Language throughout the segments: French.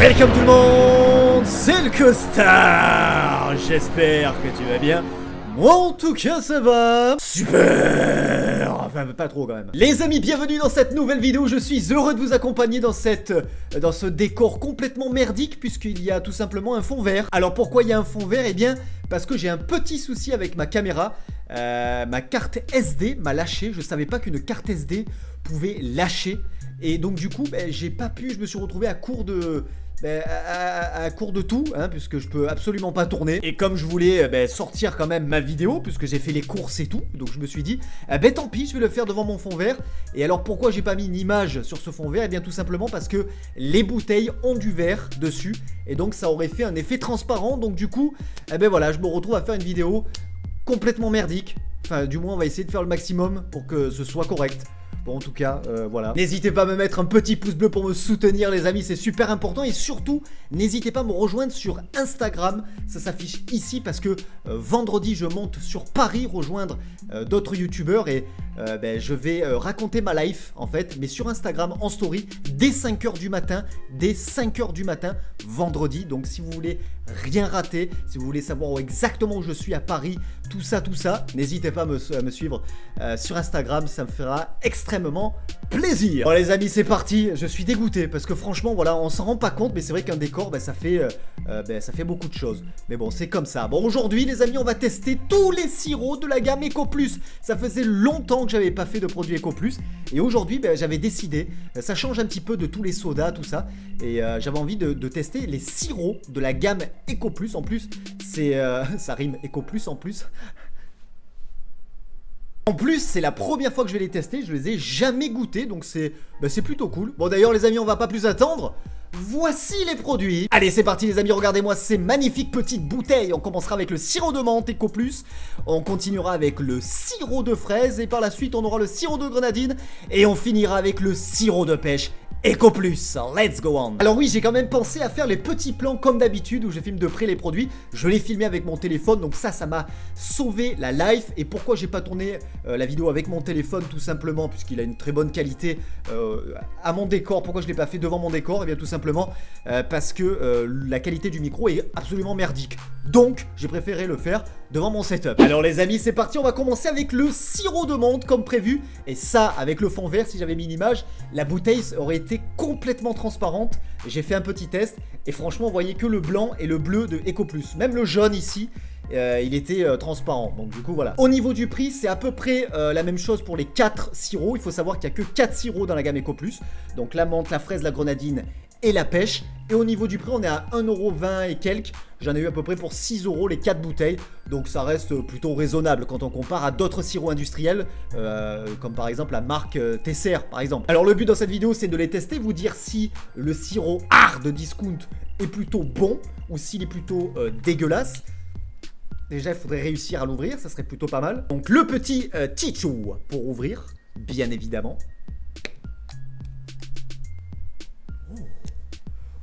Welcome tout le monde, c'est le Costard. J'espère que tu vas bien. Moi en tout cas ça va super. Enfin pas trop quand même. Les amis, bienvenue dans cette nouvelle vidéo. Je suis heureux de vous accompagner dans ce décor complètement merdique, puisqu'il y a tout simplement un fond vert. Alors pourquoi il y a un fond vert? Eh bien parce que j'ai un petit souci avec ma caméra. Ma carte SD m'a lâché. Je savais pas qu'une carte SD pouvait lâcher. Et donc du coup j'ai pas pu, je me suis retrouvé à court de... à court de tout, hein, puisque je peux absolument pas tourner. Et comme je voulais sortir quand même ma vidéo, puisque j'ai fait les courses et tout, donc je me suis dit, tant pis, je vais le faire devant mon fond vert. Et alors pourquoi j'ai pas mis une image sur ce fond vert? Eh bien tout simplement parce que les bouteilles ont du verre dessus, et donc ça aurait fait un effet transparent. Donc du coup, voilà, je me retrouve à faire une vidéo complètement merdique. Enfin du moins on va essayer de faire le maximum pour que ce soit correct. Bon, en tout cas, voilà. N'hésitez pas à me mettre un petit pouce bleu pour me soutenir, les amis, c'est super important. Et surtout, n'hésitez pas à me rejoindre sur Instagram. Ça s'affiche ici parce que vendredi, je monte sur Paris rejoindre d'autres youtubeurs. Et je vais raconter ma life, en fait, mais sur Instagram, en story, dès 5h du matin. Dès 5h du matin, vendredi. Donc, si vous voulez rien rater, si vous voulez savoir exactement où je suis à Paris, tout ça, n'hésitez pas à me suivre sur Instagram. Ça me fera extrêmement plaisir. Bon les amis, c'est parti. Je suis dégoûté parce que franchement voilà, on s'en rend pas compte, mais c'est vrai qu'un décor ça fait beaucoup de choses. Mais bon, c'est comme ça. Bon, aujourd'hui les amis, on va tester tous les sirops de la gamme Eco Plus. Ça faisait longtemps que j'avais pas fait de produit Eco Plus, et aujourd'hui j'avais décidé, ça change un petit peu de tous les sodas, tout ça, et j'avais envie de tester les sirops de la gamme Eco Plus. En plus c'est ça rime, Eco Plus en plus. En plus, c'est la première fois que je vais les tester, je les ai jamais goûtés, donc c'est plutôt cool. Bon d'ailleurs les amis, on va pas plus attendre. Voici les produits. Allez, c'est parti les amis, regardez-moi ces magnifiques petites bouteilles. On commencera avec le sirop de menthe Eco Plus, on continuera avec le sirop de fraise, et par la suite on aura le sirop de grenadine, et on finira avec le sirop de pêche Eco Plus. Let's go on. Alors oui, j'ai quand même pensé à faire les petits plans comme d'habitude où je filme de près les produits. Je l'ai filmé avec mon téléphone, donc ça m'a sauvé la life. Et pourquoi j'ai pas tourné la vidéo avec mon téléphone? Tout simplement puisqu'il a une très bonne qualité à mon décor. Pourquoi je l'ai pas fait devant mon décor? Eh bien tout simplement parce que la qualité du micro est absolument merdique. Donc j'ai préféré le faire devant mon setup. Alors les amis, c'est parti, on va commencer avec le sirop de menthe comme prévu. Et ça, avec le fond vert, si j'avais mis une image, la bouteille aurait été complètement transparente. J'ai fait un petit test et franchement, vous voyez que le blanc et le bleu de Eco Plus. Même le jaune ici, il était transparent. Donc du coup voilà. Au niveau du prix, c'est à peu près la même chose pour les 4 sirops. Il faut savoir qu'il n'y a que 4 sirops dans la gamme Eco Plus. Donc la menthe, la fraise, la grenadine et la pêche. Et au niveau du prix, on est à 1,20€ et quelques. J'en ai eu à peu près pour 6€ les 4 bouteilles. Donc ça reste plutôt raisonnable quand on compare à d'autres sirops industriels, comme par exemple la marque Tesser par exemple. Alors le but dans cette vidéo, c'est de les tester, vous dire si le sirop hard de discount est plutôt bon ou s'il est plutôt dégueulasse. Déjà, il faudrait réussir à l'ouvrir, ça serait plutôt pas mal. Donc le petit tichou pour ouvrir, bien évidemment.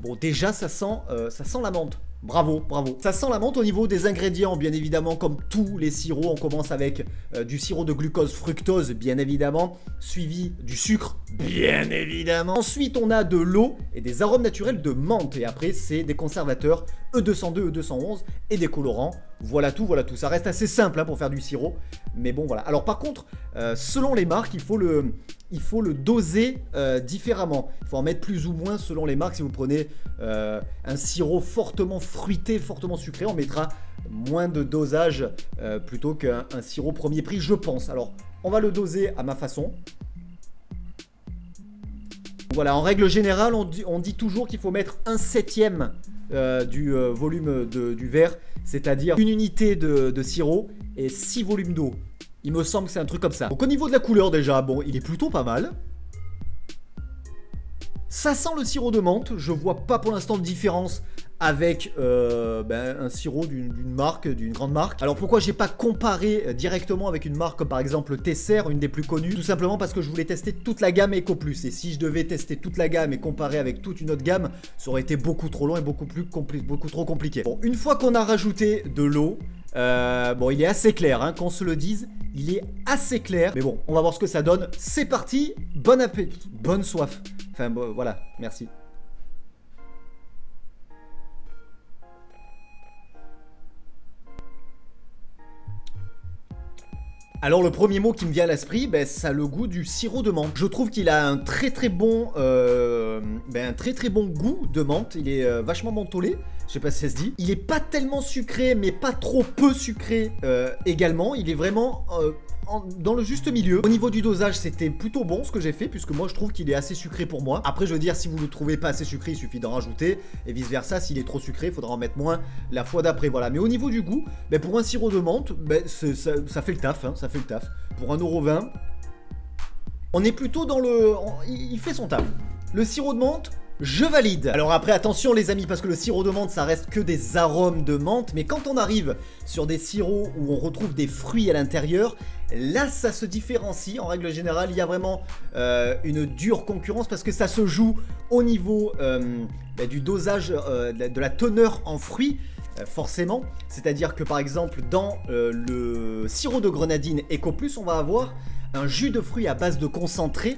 Bon, déjà, ça sent la menthe. Bravo, bravo. Ça sent la menthe. Au niveau des ingrédients, bien évidemment, comme tous les sirops, on commence avec du sirop de glucose fructose, bien évidemment, suivi du sucre, bien évidemment. Ensuite, on a de l'eau et des arômes naturels de menthe. Et après, c'est des conservateurs E202, E211 et des colorants. Voilà tout, voilà tout. Ça reste assez simple hein, pour faire du sirop. Mais bon, voilà. Alors par contre, selon les marques, il faut le doser différemment. Il faut en mettre plus ou moins selon les marques. Si vous prenez un sirop fortement fruité, fortement sucré, on mettra moins de dosage plutôt qu'un sirop premier prix, je pense. Alors, on va le doser à ma façon. Voilà, en règle générale, on dit toujours qu'il faut mettre 1/7 du volume du verre, c'est-à-dire une unité de sirop et 6 volumes d'eau. Il me semble que c'est un truc comme ça. Donc au niveau de la couleur déjà, bon, il est plutôt pas mal. Ça sent le sirop de menthe, je vois pas pour l'instant de différence avec un sirop d'une marque, d'une grande marque. Alors pourquoi j'ai pas comparé directement avec une marque comme par exemple Tesser, une des plus connues? Tout simplement parce que je voulais tester toute la gamme Eco Plus. Et si je devais tester toute la gamme et comparer avec toute une autre gamme, ça aurait été beaucoup trop long et beaucoup trop compliqué. Bon, une fois qu'on a rajouté de l'eau, bon, il est assez clair, hein, qu'on se le dise, il est assez clair. Mais bon, on va voir ce que ça donne. C'est parti, bon appétit, bonne soif. Enfin, bon, voilà, merci. Alors le premier mot qui me vient à l'esprit, ben, ça a le goût du sirop de menthe. Je trouve qu'il a un très très bon goût de menthe. Il est vachement mentholé, je sais pas si ça se dit. Il est pas tellement sucré, mais pas trop peu sucré également. Il est vraiment dans le juste milieu. Au niveau du dosage, c'était plutôt bon ce que j'ai fait, puisque moi je trouve qu'il est assez sucré pour moi. Après, je veux dire, si vous ne le trouvez pas assez sucré, il suffit d'en rajouter, et vice versa. S'il est trop sucré, il faudra en mettre moins la fois d'après. Voilà. Mais au niveau du goût, ben, pour un sirop de menthe, ben, ça fait le taf, hein, ça fait le taf. Pour 1,20 €, on est plutôt dans le... Il fait son taf. Le sirop de menthe, je valide. Alors après, attention les amis, parce que le sirop de menthe, ça reste que des arômes de menthe. Mais quand on arrive sur des sirops où on retrouve des fruits à l'intérieur, là, ça se différencie. En règle générale, il y a vraiment une dure concurrence parce que ça se joue au niveau du dosage, de la teneur en fruits. Forcément, c'est-à-dire que par exemple dans le sirop de grenadine Eco Plus, on va avoir un jus de fruits à base de concentré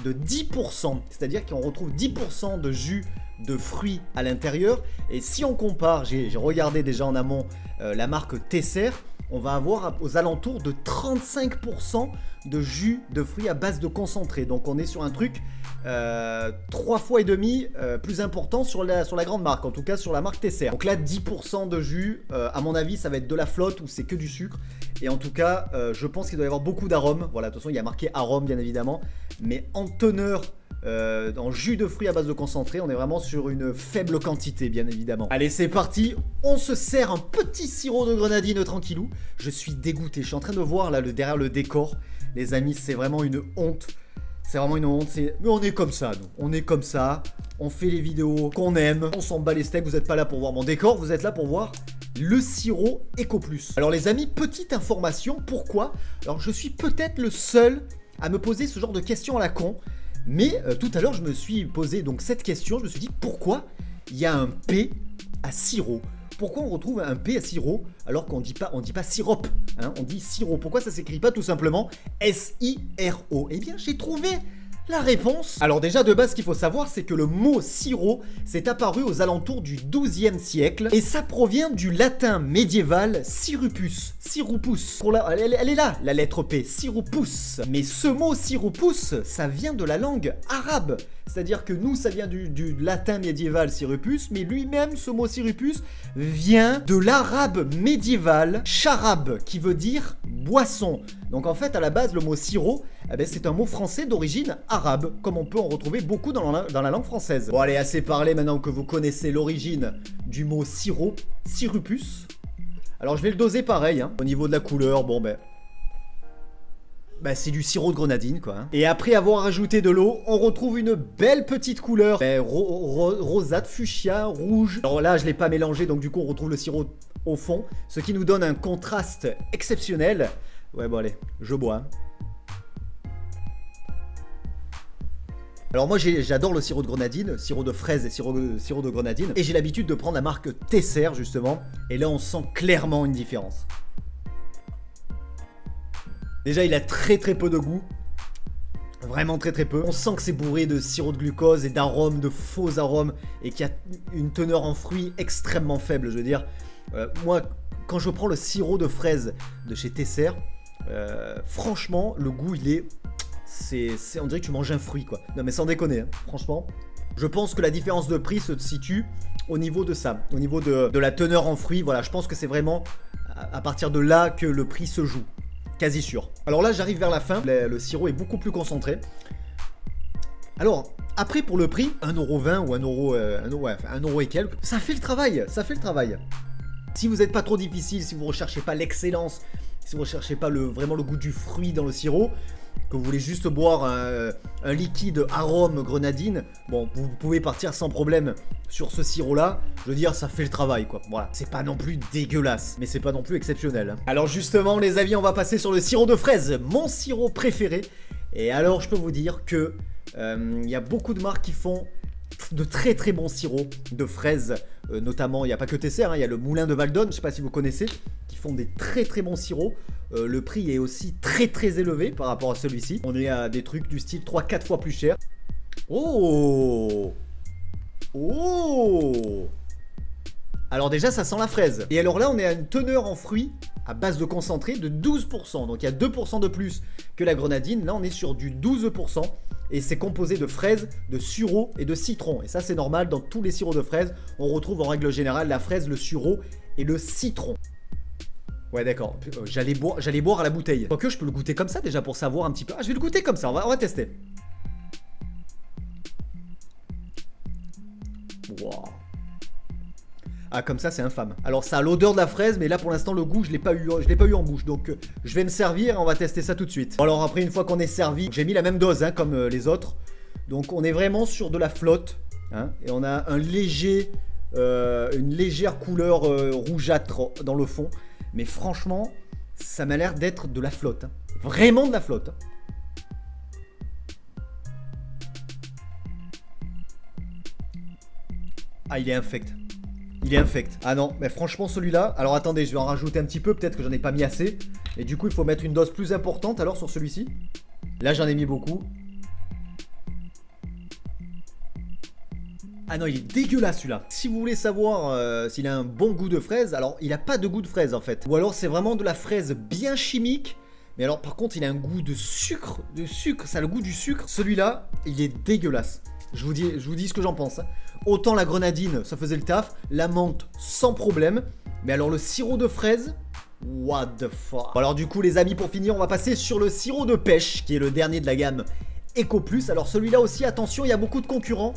de 10%, c'est-à-dire qu'on retrouve 10% de jus de fruits à l'intérieur. Et si on compare, j'ai regardé déjà en amont la marque Tesser, on va avoir aux alentours de 35% de jus de fruits à base de concentré. Donc on est sur un truc 3 fois et demi plus important sur la grande marque, en tout cas sur la marque Tesser. Donc là 10% de jus, à mon avis ça va être de la flotte ou c'est que du sucre. Et en tout cas je pense qu'il doit y avoir beaucoup d'arômes. Voilà, de toute façon il y a marqué arôme bien évidemment. Mais en teneur, en jus de fruits à base de concentré, on est vraiment sur une faible quantité bien évidemment. Allez c'est parti, on se sert un petit sirop de grenadine tranquillou. Je suis dégoûté, je suis en train de voir là derrière le décor. Les amis, c'est vraiment une honte. C'est vraiment une honte, mais on est comme ça, nous. On est comme ça, on fait les vidéos qu'on aime, on s'en bat les steaks, vous n'êtes pas là pour voir mon décor, vous êtes là pour voir le sirop Eco Plus. Alors les amis, petite information, pourquoi? Alors je suis peut-être le seul à me poser ce genre de questions à la con, mais tout à l'heure je me suis posé donc cette question, je me suis dit pourquoi il y a un P à sirop? Pourquoi on retrouve un P à sirop alors qu'on dit pas sirop, hein, on dit sirop? Pourquoi ça s'écrit pas tout simplement S-I-R-O? Eh bien j'ai trouvé la réponse. Alors déjà de base ce qu'il faut savoir c'est que le mot sirop s'est apparu aux alentours du XIIe siècle et ça provient du latin médiéval sirupus, sirupus. Elle est là la lettre P, sirupus. Mais ce mot sirupus ça vient de la langue arabe. C'est-à-dire que nous, ça vient du latin médiéval sirupus, mais lui-même, ce mot sirupus, vient de l'arabe médiéval charab, qui veut dire boisson. Donc en fait, à la base, le mot sirop, c'est un mot français d'origine arabe, comme on peut en retrouver beaucoup dans la langue française. Bon allez, assez parlé maintenant que vous connaissez l'origine du mot sirop, sirupus. Alors je vais le doser pareil, hein. Au niveau de la couleur, bon c'est du sirop de grenadine quoi. Hein. Et après avoir ajouté de l'eau, on retrouve une belle petite couleur rosate, fuchsia, rouge. Alors là je l'ai pas mélangé donc du coup on retrouve le sirop au fond, ce qui nous donne un contraste exceptionnel. Ouais bon allez, je bois. Alors moi j'adore le sirop de grenadine, sirop de fraise et sirop de grenadine. Et j'ai l'habitude de prendre la marque Tesser justement. Et là on sent clairement une différence. Déjà il a très peu de goût. Vraiment très peu. On sent que c'est bourré de sirop de glucose et d'arômes, de faux arômes. Et qu'il y a une teneur en fruits extrêmement faible. Je veux dire, moi quand je prends le sirop de fraise de chez Tesser, franchement le goût il est... on dirait que tu manges un fruit quoi. Non mais sans déconner, hein. Franchement. Je pense que la différence de prix se situe au niveau de ça. Au niveau de la teneur en fruits. Voilà, je pense que c'est vraiment à partir de là que le prix se joue. Quasi sûr. Alors là j'arrive vers la fin, le sirop est beaucoup plus concentré. Alors après pour le prix, 1,20 € ou 1€ et quelques, ça fait le travail, Si vous n'êtes pas trop difficile, si vous ne recherchez pas l'excellence, si vous ne recherchez pas vraiment le goût du fruit dans le sirop, que vous voulez juste boire un liquide arôme grenadine, bon, vous pouvez partir sans problème sur ce sirop-là. Je veux dire, ça fait le travail, quoi. Voilà, c'est pas non plus dégueulasse, mais c'est pas non plus exceptionnel. Alors justement, les amis, on va passer sur le sirop de fraise, mon sirop préféré. Et alors, je peux vous dire que y a beaucoup de marques qui font de très bons sirops de fraises, notamment, il n'y a pas que Tesser, hein, il y a le Moulin de Valdonne, je ne sais pas si vous connaissez, qui font des très bons sirops. Le prix est aussi très élevé par rapport à celui-ci. On est à des trucs du style 3-4 fois plus cher. Oh Alors déjà, ça sent la fraise. Et alors là, on est à une teneur en fruits à base de concentré de 12%. Donc il y a 2% de plus que la grenadine. Là, on est sur du 12%. Et c'est composé de fraises, de sureau et de citron. Et ça, c'est normal. Dans tous les sirops de fraises, on retrouve en règle générale la fraise, le sureau et le citron. Ouais, d'accord. J'allais boire à la bouteille. Quoique, je peux le goûter comme ça déjà pour savoir un petit peu. Ah, je vais le goûter comme ça. On va tester. Wow. Ah, comme ça c'est infâme. Alors ça a l'odeur de la fraise, mais là pour l'instant le goût je l'ai pas eu en bouche. Donc je vais me servir et on va tester ça tout de suite. Bon, alors après, une fois qu'on est servi, j'ai mis la même dose comme les autres. Donc on est vraiment sur de la flotte hein, et on a une légère couleur rougeâtre dans le fond. Mais franchement, ça m'a l'air d'être de la flotte hein. Vraiment de la flotte. Ah, il est infect. Il est infect. Ah non, mais franchement celui-là... Alors attendez, je vais en rajouter un petit peu, peut-être que j'en ai pas mis assez. Et du coup, il faut mettre une dose plus importante alors sur celui-ci. Là, j'en ai mis beaucoup. Ah non, il est dégueulasse celui-là. Si vous voulez savoir s'il a un bon goût de fraise, alors il a pas de goût de fraise en fait. Ou alors c'est vraiment de la fraise bien chimique. Mais alors par contre, il a un goût de sucre. Ça a le goût du sucre. Celui-là, il est dégueulasse. Je vous dis ce que j'en pense. Hein. Autant la grenadine, ça faisait le taf. La menthe, sans problème. Mais alors le sirop de fraise, what the fuck. Bon, alors du coup les amis, pour finir, on va passer sur le sirop de pêche, qui est le dernier de la gamme Eco Plus. Alors celui-là aussi, attention, il y a beaucoup de concurrents.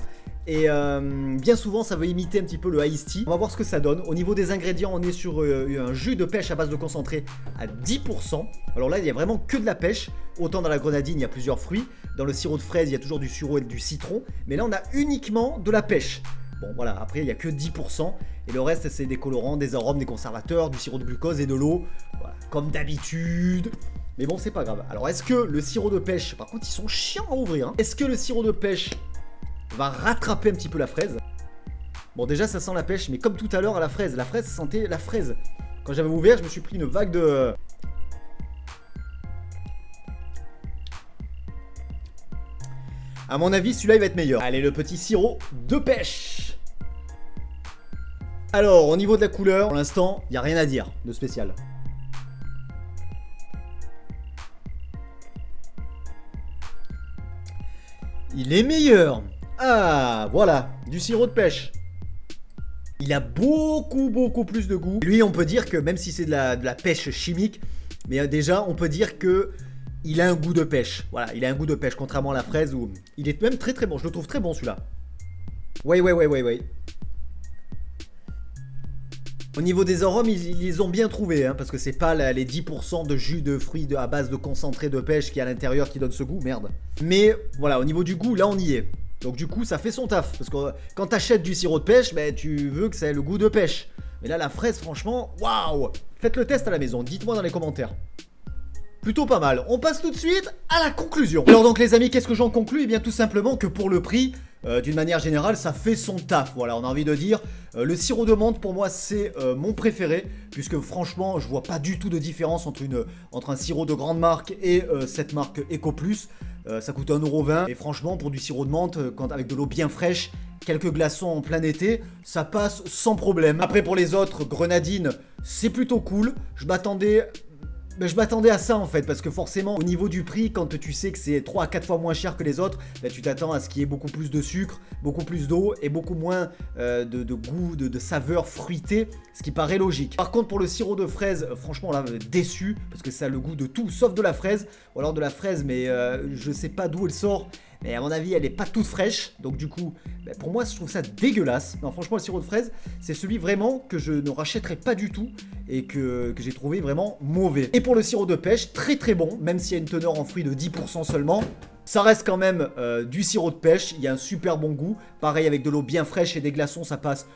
Et bien souvent ça veut imiter un petit peu le iced tea. On va voir ce que ça donne. Au niveau des ingrédients, on est sur un jus de pêche à base de concentré à 10%. Alors là il y a vraiment que de la pêche. Autant dans la grenadine il y a plusieurs fruits. Dans le sirop de fraise il y a toujours du sureau et du citron. Mais là on a uniquement de la pêche. Bon voilà, après il n'y a que 10%. Et le reste c'est des colorants, des arômes, des conservateurs, du sirop de glucose et de l'eau. Voilà, comme d'habitude. Mais bon c'est pas grave. Alors est-ce que le sirop de pêche, par contre ils sont chiants à ouvrir hein. Est-ce que le sirop de pêche va rattraper un petit peu la fraise? Bon déjà ça sent la pêche, mais comme tout à l'heure à la fraise ça sentait la fraise. Quand j'avais ouvert je me suis pris une vague de... À mon avis celui-là il va être meilleur. Allez, le petit sirop de pêche. Alors au niveau de la couleur, pour l'instant il n'y a rien à dire de spécial. Il est meilleur. Ah, voilà, du sirop de pêche. Il a beaucoup plus de goût. Lui, on peut dire que même si c'est de la pêche chimique, mais déjà, on peut dire que il a un goût de pêche. Voilà, il a un goût de pêche, contrairement à la fraise où il est même très bon. Je le trouve très bon celui-là. Ouais. Au niveau des arômes, ils les ont bien trouvés, hein, parce que c'est pas les 10% de jus de fruits à base de concentré de pêche qui est à l'intérieur qui donne ce goût, merde. Mais voilà, au niveau du goût, là on y est. Donc du coup ça fait son taf, parce que quand t'achètes du sirop de pêche, bah, tu veux que ça ait le goût de pêche. Mais là la fraise franchement, waouh. Faites le test à la maison, dites-moi dans les commentaires. Plutôt pas mal. On passe tout de suite à la conclusion. Alors donc les amis, qu'est-ce que j'en conclus? Eh bien tout simplement que pour le prix, d'une manière générale, ça fait son taf. Voilà, on a envie de dire, le sirop de menthe pour moi c'est mon préféré, puisque franchement je vois pas du tout de différence entre un sirop de grande marque et cette marque Eco Plus. Ça coûte 1,20 € et franchement pour du sirop de menthe, avec de l'eau bien fraîche, quelques glaçons en plein été, ça passe sans problème. Après pour les autres, grenadine, c'est plutôt cool. Je m'attendais à ça en fait, parce que forcément au niveau du prix, quand tu sais que c'est 3 à 4 fois moins cher que les autres, bah, tu t'attends à ce qu'il y ait beaucoup plus de sucre, beaucoup plus d'eau et beaucoup moins de goût, de saveur fruitée, ce qui paraît logique. Par contre pour le sirop de fraise, franchement là déçu, parce que ça a le goût de tout sauf de la fraise, ou alors de la fraise mais je sais pas d'où elle sort. Mais à mon avis, elle est pas toute fraîche. Donc du coup, bah, pour moi, je trouve ça dégueulasse. Non, franchement, le sirop de fraise, c'est celui vraiment que je ne rachèterai pas du tout. Et que j'ai trouvé vraiment mauvais. Et pour le sirop de pêche, très bon. Même s'il y a une teneur en fruits de 10% seulement. Ça reste quand même du sirop de pêche. Il y a un super bon goût. Pareil, avec de l'eau bien fraîche et des glaçons, ça passe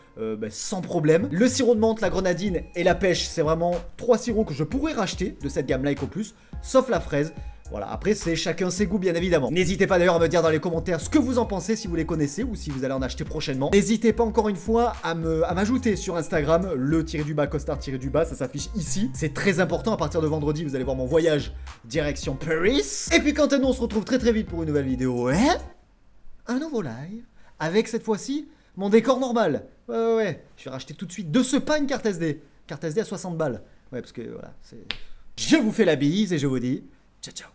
sans problème. Le sirop de menthe, la grenadine et la pêche, c'est vraiment 3 sirops que je pourrais racheter de cette gamme-là Eco Plus. Sauf la fraise. Voilà, après c'est chacun ses goûts bien évidemment. N'hésitez pas d'ailleurs à me dire dans les commentaires ce que vous en pensez, si vous les connaissez ou si vous allez en acheter prochainement. N'hésitez pas encore une fois à m'ajouter sur Instagram, le _costard_, ça s'affiche ici. C'est très important, à partir de vendredi vous allez voir mon voyage direction Paris. Et puis quant à nous, on se retrouve très vite pour une nouvelle vidéo et un nouveau live, avec cette fois-ci Mon décor normal. Ouais. Je vais racheter tout de suite. De ce pas une carte SD. Carte SD à 60 balles. Ouais, parce que voilà, c'est... Je vous fais la bise et je vous dis ciao ciao.